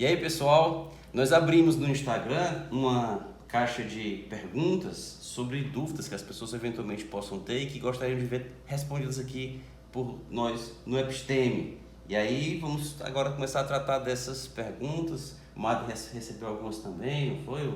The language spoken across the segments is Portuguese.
E aí, pessoal, nós abrimos no Instagram uma caixa de perguntas sobre dúvidas que as pessoas eventualmente possam ter e que gostariam de ver respondidas aqui por nós no Episteme. E aí vamos agora começar a tratar dessas perguntas. O Mário recebeu algumas também, não foi?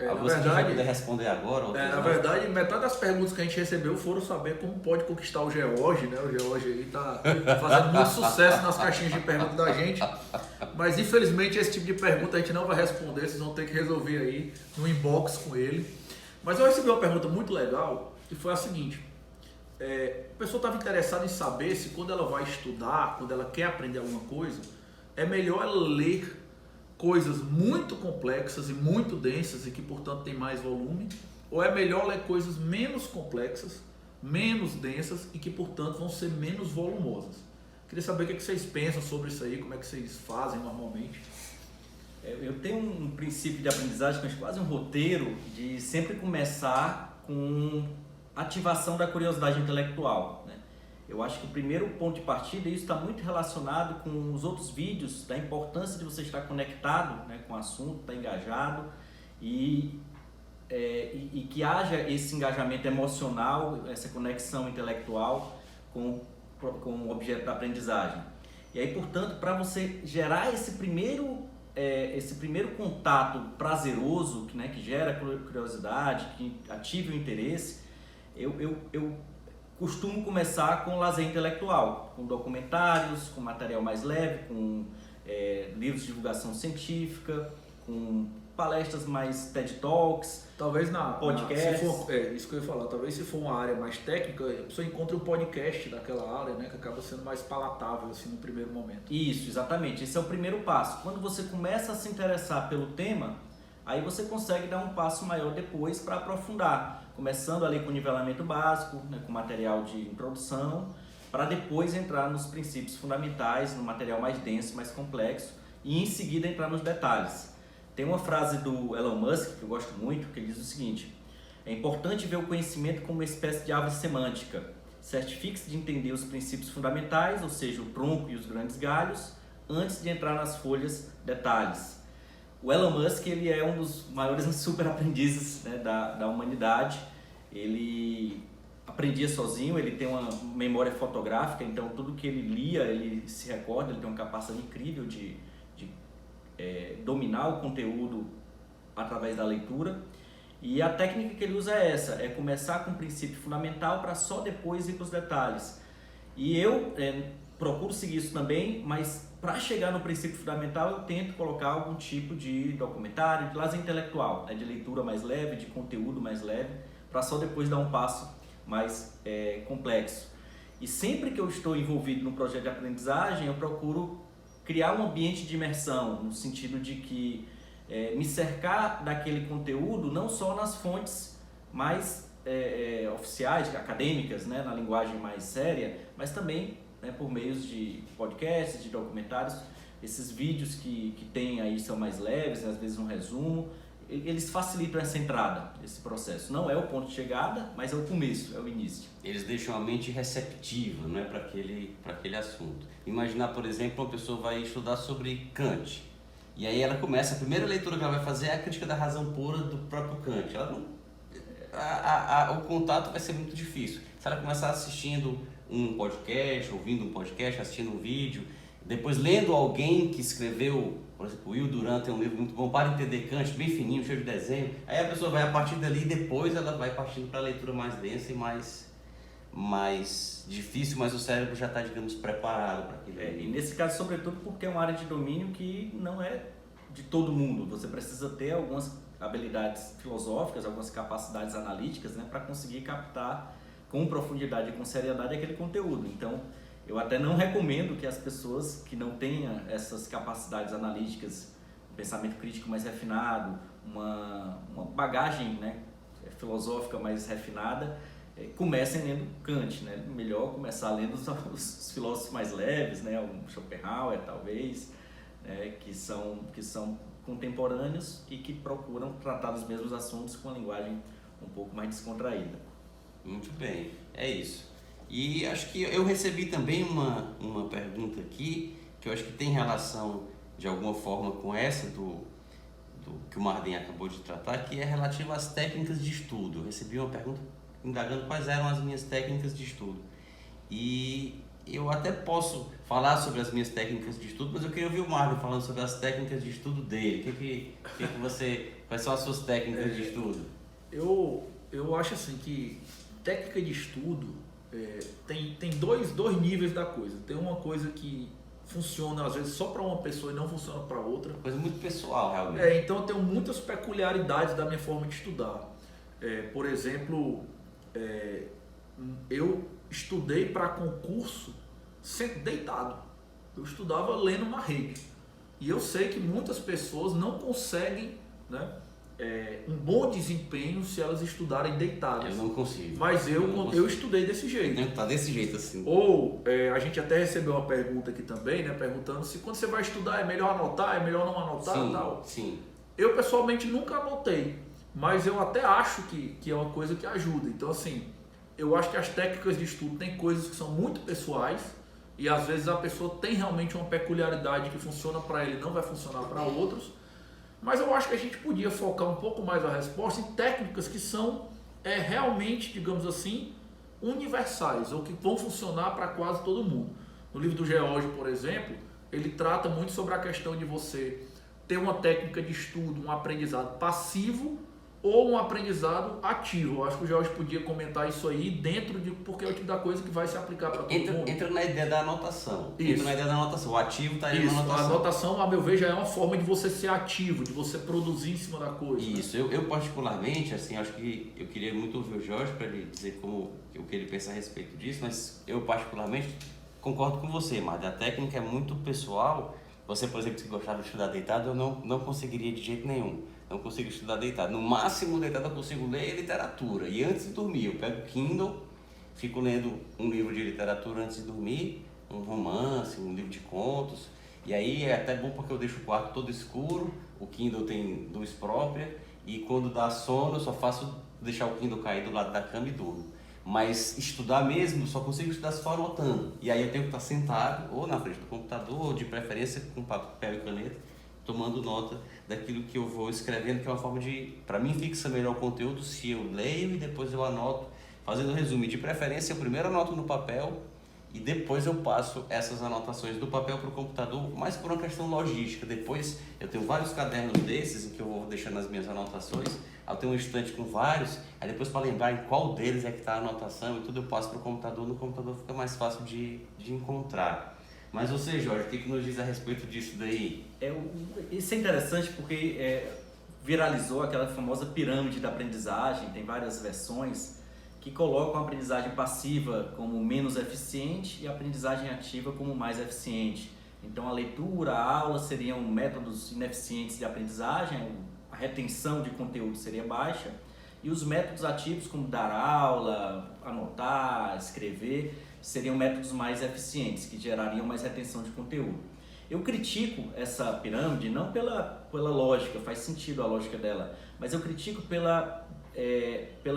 Algumas que já puder responder agora. Na verdade, metade das perguntas que a gente recebeu foram saber como pode conquistar o George, né? O George aí tá fazendo muito sucesso nas caixinhas de perguntas da gente. Mas infelizmente esse tipo de pergunta a gente não vai responder, vocês vão ter que resolver aí no inbox com ele. Mas eu recebi uma pergunta muito legal que foi a seguinte: a pessoa estava interessada em saber se quando ela vai estudar, quando ela quer aprender alguma coisa, é melhor ela ler coisas muito complexas e muito densas e que portanto tem mais volume, ou é melhor ler coisas menos complexas, menos densas e que portanto vão ser menos volumosas. Queria saber o que vocês pensam sobre isso aí, como é que vocês fazem normalmente. Eu tenho um princípio de aprendizagem, quase um roteiro, de sempre começar com ativação da curiosidade intelectual, né? Eu acho que o primeiro ponto de partida, e isso está muito relacionado com os outros vídeos, da importância de você estar conectado, né, com o assunto, estar engajado e que haja esse engajamento emocional, essa conexão intelectual com o objeto da aprendizagem. E aí, portanto, para você gerar esse primeiro contato prazeroso, né, que gera curiosidade, que ative o interesse, eu costumo começar com lazer intelectual, com documentários, com material mais leve, com livros de divulgação científica, com palestras mais TED Talks, talvez podcasts. Isso que eu ia falar, talvez se for uma área mais técnica, a pessoa encontre um podcast daquela área, né, que acaba sendo mais palatável assim, no primeiro momento. Isso, exatamente, esse é o primeiro passo. Quando você começa a se interessar pelo tema, aí você consegue dar um passo maior depois para aprofundar, começando ali com o nivelamento básico, né, com material de introdução, para depois entrar nos princípios fundamentais, no material mais denso, mais complexo, e em seguida entrar nos detalhes. Tem uma frase do Elon Musk que eu gosto muito, que ele diz o seguinte: é importante ver o conhecimento como uma espécie de árvore semântica. Certifique-se de entender os princípios fundamentais, ou seja, o tronco e os grandes galhos, antes de entrar nas folhas, detalhes. O Elon Musk, ele é um dos maiores super aprendizes, né, da humanidade. Ele aprendia sozinho, ele tem uma memória fotográfica, então tudo que ele lia, ele se recorda, ele tem uma capacidade incrível de dominar o conteúdo através da leitura. E a técnica que ele usa é essa, é começar com o princípio fundamental para só depois ir para os detalhes. E eu procuro seguir isso também, mas para chegar no princípio fundamental eu tento colocar algum tipo de documentário, de lazer intelectual, né, de leitura mais leve, de conteúdo mais leve, para só depois dar um passo mais complexo. E sempre que eu estou envolvido no projeto de aprendizagem, eu procuro criar um ambiente de imersão, no sentido de que me cercar daquele conteúdo não só nas fontes mais oficiais, acadêmicas, né, na linguagem mais séria, mas também, né, por meios de podcasts, de documentários. Esses vídeos que tem aí são mais leves, às vezes um resumo, eles facilitam essa entrada, esse processo. Não é o ponto de chegada, mas é o começo, é o início. Eles deixam a mente receptiva, não é, para aquele assunto. Imaginar, por exemplo, uma pessoa vai estudar sobre Kant, e aí ela começa, a primeira leitura que ela vai fazer é a crítica da razão pura do próprio Kant. Ela não, o contato vai ser muito difícil. Se ela começar assistindo um podcast, ouvindo um podcast, assistindo um vídeo, depois lendo alguém que escreveu, por exemplo, o Will Durant tem um livro muito bom, Para Entender Kant, bem fininho, cheio de desenho. Aí a pessoa vai a partir dali e depois ela vai partindo para a leitura mais densa e mais difícil, mas o cérebro já está, digamos, preparado para aquilo. E nesse caso, sobretudo, porque é uma área de domínio que não é de todo mundo. Você precisa ter algumas habilidades filosóficas, algumas capacidades analíticas, né, para conseguir captar com profundidade e com seriedade aquele conteúdo. Então, eu até não recomendo que as pessoas que não tenham essas capacidades analíticas, um pensamento crítico mais refinado, uma bagagem, né, filosófica mais refinada, comecem lendo Kant, né? Melhor começar lendo os filósofos mais leves, né? O Schopenhauer, talvez, né? que são contemporâneos e que procuram tratar dos mesmos assuntos com uma linguagem um pouco mais descontraída. Muito bem, é isso. E acho que eu recebi também uma pergunta aqui, que eu acho que tem relação de alguma forma com essa do que o Marden acabou de tratar, que é relativa às técnicas de estudo. Eu recebi uma pergunta indagando quais eram as minhas técnicas de estudo. E eu até posso falar sobre as minhas técnicas de estudo, mas eu queria ouvir o Marden falando sobre as técnicas de estudo dele. Quais são as suas técnicas de estudo? Eu acho assim que técnica de estudo tem dois níveis da coisa. Tem uma coisa que funciona às vezes só para uma pessoa e não funciona para outra. Coisa muito pessoal, realmente. Então eu tenho muitas peculiaridades da minha forma de estudar. Por exemplo, eu estudei para concurso deitado. Eu estudava lendo uma rede. E eu sei que muitas pessoas não conseguem, né, um bom desempenho se elas estudarem deitadas. Eu não consigo. Mas eu estudei desse jeito. Tá desse jeito assim. Ou a gente até recebeu uma pergunta aqui também, né, perguntando se quando você vai estudar é melhor anotar, é melhor não anotar e tal. Sim. Eu pessoalmente nunca anotei, mas eu até acho que é uma coisa que ajuda. Então assim, eu acho que as técnicas de estudo tem coisas que são muito pessoais e às vezes a pessoa tem realmente uma peculiaridade que funciona para ele e não vai funcionar para outros. Mas eu acho que a gente podia focar um pouco mais a resposta em técnicas que são realmente, digamos assim, universais, ou que vão funcionar para quase todo mundo. No livro do George, por exemplo, ele trata muito sobre a questão de você ter uma técnica de estudo, um aprendizado passivo ou um aprendizado ativo. Eu acho que o George podia comentar isso aí dentro de, porque é o tipo da coisa que vai se aplicar para todo mundo. Entra na ideia da anotação. Isso. O ativo está aí na anotação. A anotação, a meu ver, já é uma forma de você ser ativo, de você produzir em cima da coisa. Isso. Né? Eu particularmente, assim, acho que eu queria muito ouvir o Jorge para ele dizer o que ele pensa a respeito disso, mas eu particularmente concordo com você, mas a técnica é muito pessoal. Você, por exemplo, se gostava de estudar deitado, eu não conseguiria de jeito nenhum. Não consigo estudar deitado. No máximo, deitado eu consigo ler literatura. E antes de dormir, eu pego o Kindle, fico lendo um livro de literatura antes de dormir, um romance, um livro de contos. E aí é até bom porque eu deixo o quarto todo escuro, o Kindle tem luz própria, e quando dá sono eu só faço deixar o Kindle cair do lado da cama e durmo. Mas estudar mesmo, só consigo estudar se for anotando. E aí eu tenho que estar sentado, ou na frente do computador, ou de preferência com papel e caneta, tomando nota daquilo que eu vou escrevendo, que é uma forma de, para mim, fixa melhor o conteúdo se eu leio e depois eu anoto, fazendo resumo. De preferência, eu primeiro anoto no papel e depois eu passo essas anotações do papel para o computador, mais por uma questão logística. Depois eu tenho vários cadernos desses em que eu vou deixando as minhas anotações, aí eu tenho um estante com vários, aí depois para lembrar em qual deles é que está a anotação e tudo eu passo para o computador, no computador fica mais fácil de encontrar. Mas você, Jorge, o que nos diz a respeito disso daí? Isso é interessante porque viralizou aquela famosa pirâmide da aprendizagem, tem várias versões que colocam a aprendizagem passiva como menos eficiente e a aprendizagem ativa como mais eficiente. Então a leitura, a aula seriam métodos ineficientes de aprendizagem, a retenção de conteúdo seria baixa, e os métodos ativos como dar aula, anotar, escrever, seriam métodos mais eficientes, que gerariam mais retenção de conteúdo. Eu critico essa pirâmide não pela lógica, faz sentido a lógica dela, mas eu critico pela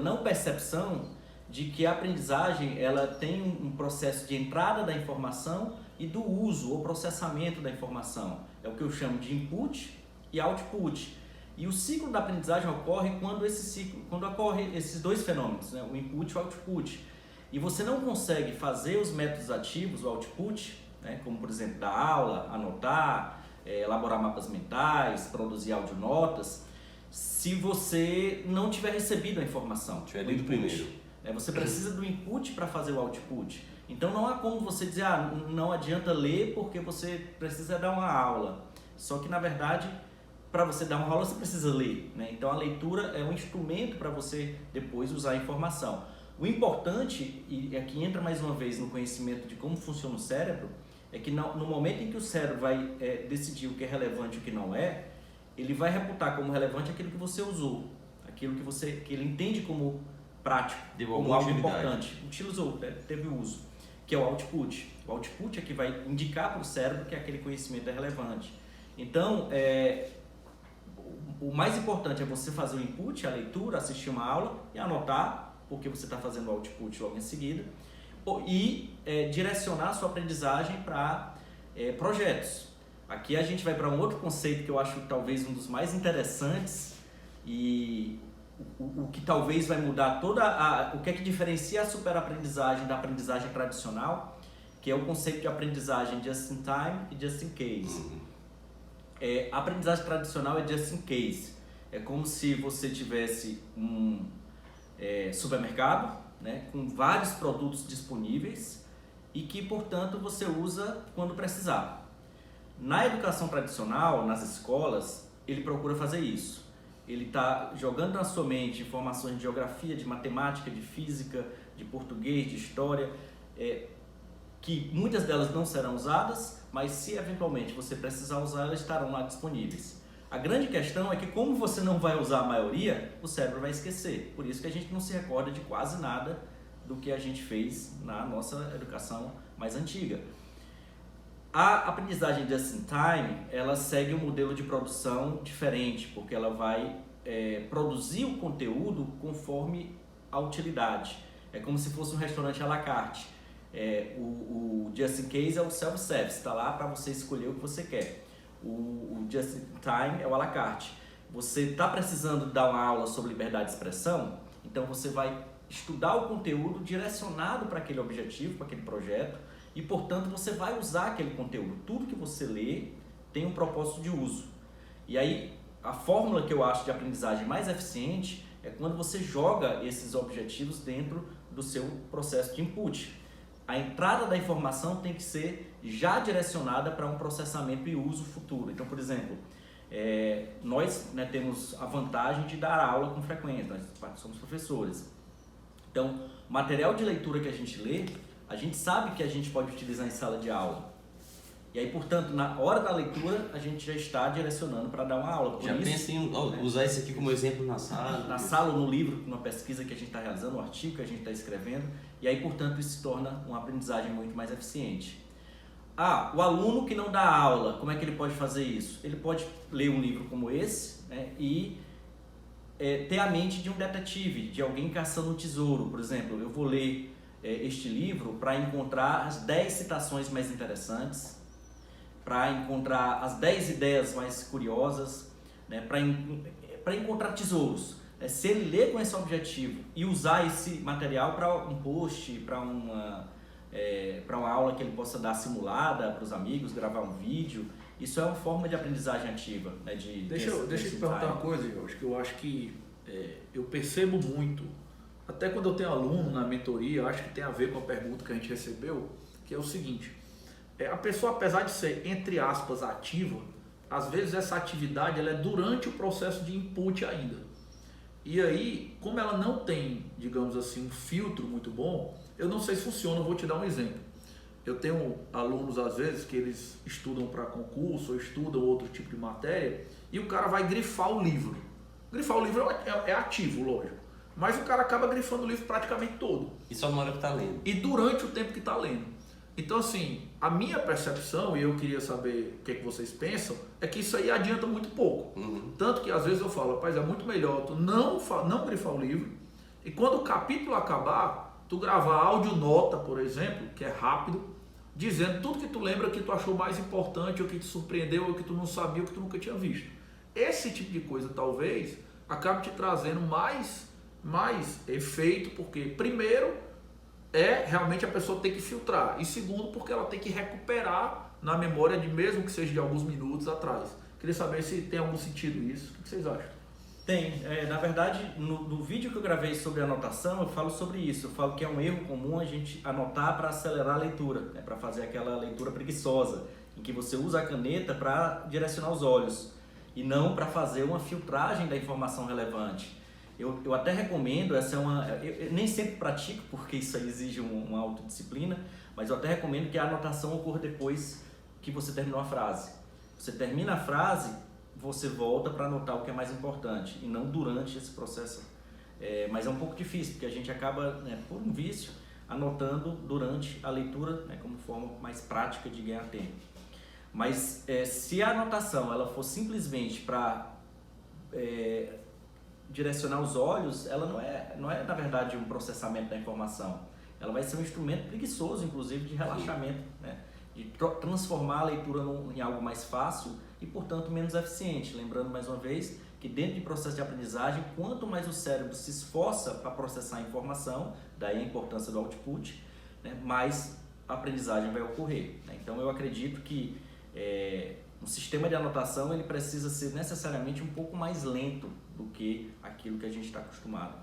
não percepção de que a aprendizagem ela tem um processo de entrada da informação e do uso ou processamento da informação. É o que eu chamo de input e output. E o ciclo da aprendizagem ocorre quando ocorre esses dois fenômenos, né? O input e o output. E você não consegue fazer os métodos ativos, o output, né? Como por exemplo dar aula, anotar, elaborar mapas mentais, produzir audionotas, se você não tiver recebido a informação. Tiver lido primeiro. Você precisa do input para fazer o output. Então não há como você dizer, não adianta ler porque você precisa dar uma aula. Só que na verdade, para você dar uma aula você precisa ler, né? Então a leitura é um instrumento para você depois usar a informação. O importante, e aqui entra mais uma vez no conhecimento de como funciona o cérebro, é que no momento em que o cérebro vai decidir o que é relevante e o que não é, ele vai reputar como relevante aquilo que você usou, aquilo que ele entende como prático, como algo importante. Utilizou, teve uso, que é o output. O output é que vai indicar para o cérebro que aquele conhecimento é relevante. Então, o mais importante é você fazer o input, a leitura, assistir uma aula e anotar, porque você está fazendo o output logo em seguida, e direcionar a sua aprendizagem para projetos. Aqui a gente vai para um outro conceito que eu acho talvez um dos mais interessantes e o que talvez vai mudar o que é que diferencia a superaprendizagem da aprendizagem tradicional, que é o conceito de aprendizagem just in time e just in case. A aprendizagem tradicional é just in case. É como se você tivesse um supermercado, né, com vários produtos disponíveis e que, portanto, você usa quando precisar. Na educação tradicional, nas escolas, ele procura fazer isso. Ele está jogando na sua mente informações de geografia, de matemática, de física, de português, de história, que muitas delas não serão usadas, mas se eventualmente você precisar usar, elas estarão lá disponíveis. A grande questão é que, como você não vai usar a maioria, o cérebro vai esquecer. Por isso que a gente não se recorda de quase nada do que a gente fez na nossa educação mais antiga. A aprendizagem just in time, ela segue um modelo de produção diferente, porque ela vai produzir o conteúdo conforme a utilidade. É como se fosse um restaurante à la carte. O just in case é o self-service, está lá para você escolher o que você quer. O just in time é o à la carte. Você está precisando dar uma aula sobre liberdade de expressão, então você vai estudar o conteúdo direcionado para aquele objetivo, para aquele projeto, e portanto você vai usar aquele conteúdo. Tudo que você lê tem um propósito de uso. E aí a fórmula que eu acho de aprendizagem mais eficiente é quando você joga esses objetivos dentro do seu processo de input. A entrada da informação tem que ser já direcionada para um processamento e uso futuro. Então, por exemplo, nós, né, temos a vantagem de dar aula com frequência, nós somos professores. Então, o material de leitura que a gente lê, a gente sabe que a gente pode utilizar em sala de aula. E aí, portanto, na hora da leitura, a gente já está direcionando para dar uma aula. Por já isso, pensa em usar isso aqui como exemplo na sala? Na sala ou no livro, numa pesquisa que a gente está realizando, um artigo que a gente está escrevendo. E aí, portanto, isso se torna uma aprendizagem muito mais eficiente. O aluno que não dá aula, como é que ele pode fazer isso? Ele pode ler um livro como esse, né, e ter a mente de um detetive, de alguém caçando um tesouro. Por exemplo, eu vou ler este livro para encontrar as 10 citações mais interessantes, para encontrar as 10 ideias mais curiosas, né, para encontrar tesouros. Se ele ler com esse objetivo e usar esse material para um post, para uma aula que ele possa dar simulada para os amigos, gravar um vídeo, isso é uma forma de aprendizagem ativa. Né, Deixa eu te perguntar uma coisa, Jorge, que eu acho que eu percebo muito, até quando eu tenho aluno na mentoria, eu acho que tem a ver com a pergunta que a gente recebeu, que é o seguinte: a pessoa, apesar de ser, entre aspas, ativa, às vezes essa atividade ela é durante o processo de input ainda. E aí, como ela não tem, digamos assim, um filtro muito bom, eu não sei se funciona, eu vou te dar um exemplo. Eu tenho alunos, às vezes, que eles estudam para concurso ou estudam outro tipo de matéria e o cara vai grifar o livro. Grifar o livro é ativo, lógico, mas o cara acaba grifando o livro praticamente todo. E só na hora que está lendo. E durante o tempo que está lendo. Então, assim, a minha percepção, e eu queria saber o que vocês pensam, é que isso aí adianta muito pouco. Tanto que às vezes eu falo, rapaz, é muito melhor tu não grifar o livro, e quando o capítulo acabar, tu gravar áudio nota, por exemplo, que é rápido, dizendo tudo que tu lembra que tu achou mais importante, ou que te surpreendeu, ou que tu não sabia, ou que tu nunca tinha visto. Esse tipo de coisa, talvez, acabe te trazendo mais efeito, porque, primeiro, realmente a pessoa tem que filtrar, e segundo, porque ela tem que recuperar na memória, mesmo que seja de alguns minutos atrás. Queria saber se tem algum sentido isso. O que vocês acham? Tem. Na verdade, no vídeo que eu gravei sobre anotação, eu falo sobre isso. Eu falo que é um erro comum a gente anotar para acelerar a leitura, né? Para fazer aquela leitura preguiçosa, em que você usa a caneta para direcionar os olhos e não para fazer uma filtragem da informação relevante. Eu até recomendo, eu nem sempre pratico, porque isso aí exige uma autodisciplina, mas eu até recomendo que a anotação ocorra depois que você terminou a frase. Você termina a frase, você volta para anotar o que é mais importante, e não durante esse processo. Mas é um pouco difícil, porque a gente acaba, né, por um vício, anotando durante a leitura, né, como forma mais prática de ganhar tempo. Mas se a anotação ela for simplesmente para direcionar os olhos, ela não é na verdade um processamento da informação. Ela vai ser um instrumento preguiçoso, inclusive, de relaxamento, né? de transformar a leitura em algo mais fácil e, portanto, menos eficiente. Lembrando mais uma vez que dentro de processo de aprendizagem, quanto mais o cérebro se esforça para processar a informação, daí a importância do output, né, mais a aprendizagem vai ocorrer, né? Então eu acredito que um sistema de anotação ele precisa ser necessariamente um pouco mais lento do que aquilo que a gente está acostumado.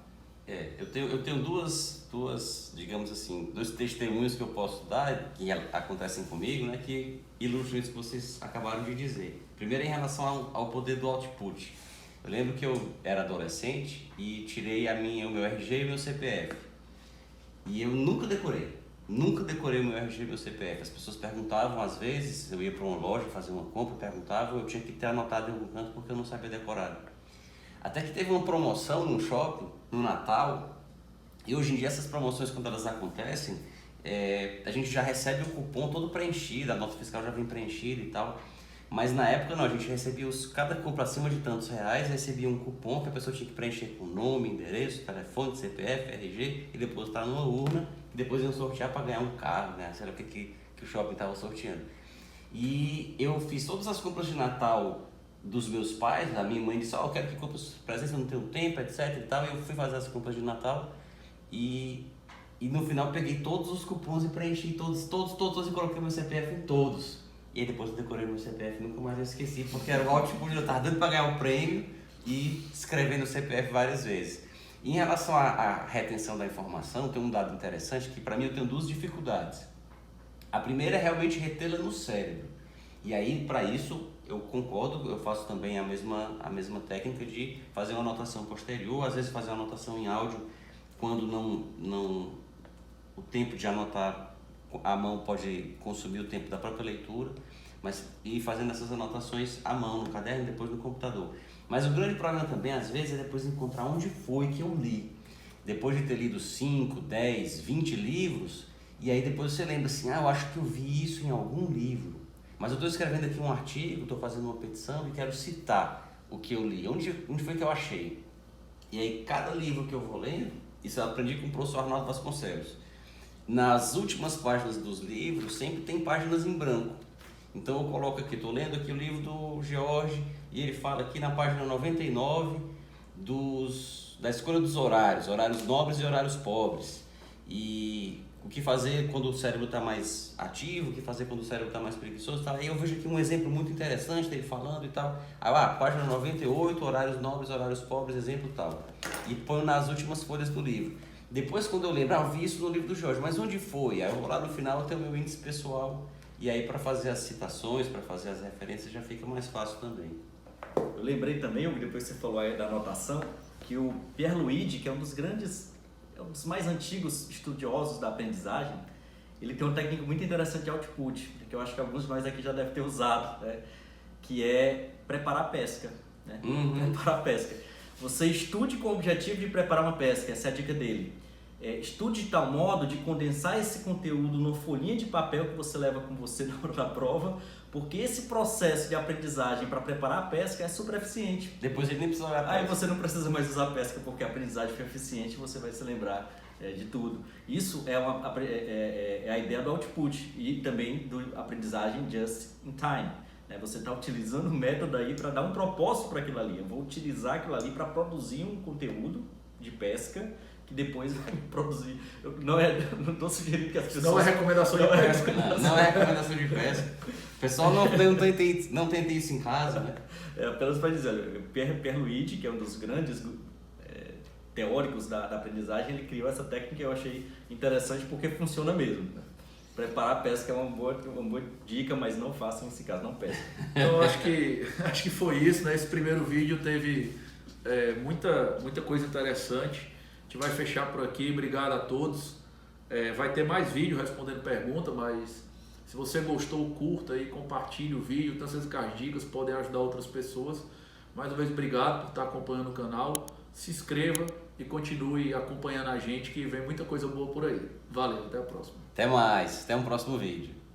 Eu tenho duas, digamos assim, dois testemunhos que eu posso dar, que acontecem comigo, né, que ilustram isso que vocês acabaram de dizer. Primeiro, em relação ao poder do output. Eu lembro que eu era adolescente e tirei o meu RG e o meu CPF. E eu nunca decorei o meu RG e o meu CPF. As pessoas perguntavam, às vezes, eu ia para uma loja fazer uma compra, perguntavam, eu tinha que ter anotado em algum canto porque eu não sabia decorar. Até que teve uma promoção num shopping, no Natal, e hoje em dia essas promoções, quando elas acontecem, a gente já recebe o cupom todo preenchido, a nota fiscal já vem preenchida e tal. Mas na época não, a gente recebia cada compra acima de tantos reais, recebia um cupom que a pessoa tinha que preencher com nome, endereço, telefone, CPF, RG e depositar numa urna, e depois iam sortear para ganhar um carro, né? Será que o shopping estava sorteando. E eu fiz todas as compras de Natal dos meus pais, a minha mãe disse, eu quero que compre presentes, eu não tenho tempo, etc e tal, e eu fui fazer as compras de Natal e no final peguei todos os cupons e preenchi todos e coloquei meu CPF em todos. E aí depois eu decorei meu CPF, nunca mais eu esqueci, porque era o output, eu estava dando para ganhar o prêmio e escrevendo o CPF várias vezes. Em relação à retenção da informação, tem um dado interessante que para mim eu tenho duas dificuldades. A primeira é realmente retê-la no cérebro. E aí, para isso, eu concordo, eu faço também a mesma técnica de fazer uma anotação posterior, às vezes fazer uma anotação em áudio, quando o tempo de anotar a mão pode consumir o tempo da própria leitura, mas ir fazendo essas anotações à mão, no caderno, depois no computador. Mas o grande problema também, às vezes, é depois encontrar onde foi que eu li. Depois de ter lido 5, 10, 20 livros, e aí depois você lembra assim, eu acho que eu vi isso em algum livro. Mas eu estou escrevendo aqui um artigo, estou fazendo uma petição e quero citar o que eu li. Onde foi que eu achei? E aí cada livro que eu vou lendo, isso eu aprendi com o professor Arnaldo Vasconcelos. Nas últimas páginas dos livros sempre tem páginas em branco. Então eu coloco aqui, estou lendo aqui o livro do George e ele fala aqui na página 99 da escolha dos horários nobres e horários pobres. E o que fazer quando o cérebro está mais ativo, o que fazer quando o cérebro está mais preguiçoso. Tá? Aí eu vejo aqui um exemplo muito interessante dele falando e tal. Aí página 98, horários nobres, horários pobres, exemplo tal. E põe nas últimas folhas do livro. Depois, quando eu lembro, eu vi isso no livro do Jorge, mas onde foi? Aí eu vou lá no final, eu tenho o meu índice pessoal, e aí para fazer as citações, para fazer as referências, já fica mais fácil também. Eu lembrei também, depois que você falou aí da anotação, que o Pierluigi, que é um dos mais antigos estudiosos da aprendizagem, ele tem uma técnica muito interessante de output, que eu acho que alguns de nós aqui já devem ter usado, né? Que é preparar a pesca. Né? Preparar a pesca. Você estude com o objetivo de preparar uma pesca, essa é a dica dele. Estude de tal modo de condensar esse conteúdo numa folhinha de papel que você leva com você na hora da prova, porque esse processo de aprendizagem para preparar a pesca é super eficiente. Depois ele nem precisa usar a pesca. Aí você não precisa mais usar a pesca porque a aprendizagem foi eficiente e você vai se lembrar de tudo. Isso é a ideia do output e também do aprendizagem just in time. Você está utilizando o método aí para dar um propósito para aquilo ali. Eu vou utilizar aquilo ali para produzir um conteúdo de pesca que depois vai produzir. Eu não estou sugerindo que as pessoas... Não é recomendação de pesca. Não é recomendação de pesca. O pessoal não tente isso em casa, né? Apenas para dizer, Pierluigi, que é um dos grandes teóricos da aprendizagem, ele criou essa técnica que eu achei interessante porque funciona mesmo. Né? Preparar a pesca é uma boa dica, mas não façam esse caso, não pesquem. Então acho que foi isso, né? Esse primeiro vídeo teve muita coisa interessante. A gente vai fechar por aqui, obrigado a todos. Vai ter mais vídeo respondendo perguntas, mas se você gostou, curta e compartilhe o vídeo. Tantas vezes que as dicas podem ajudar outras pessoas. Mais uma vez, obrigado por estar acompanhando o canal. Se inscreva e continue acompanhando a gente, que vem muita coisa boa por aí. Valeu, até a próxima. Até mais, até um próximo vídeo.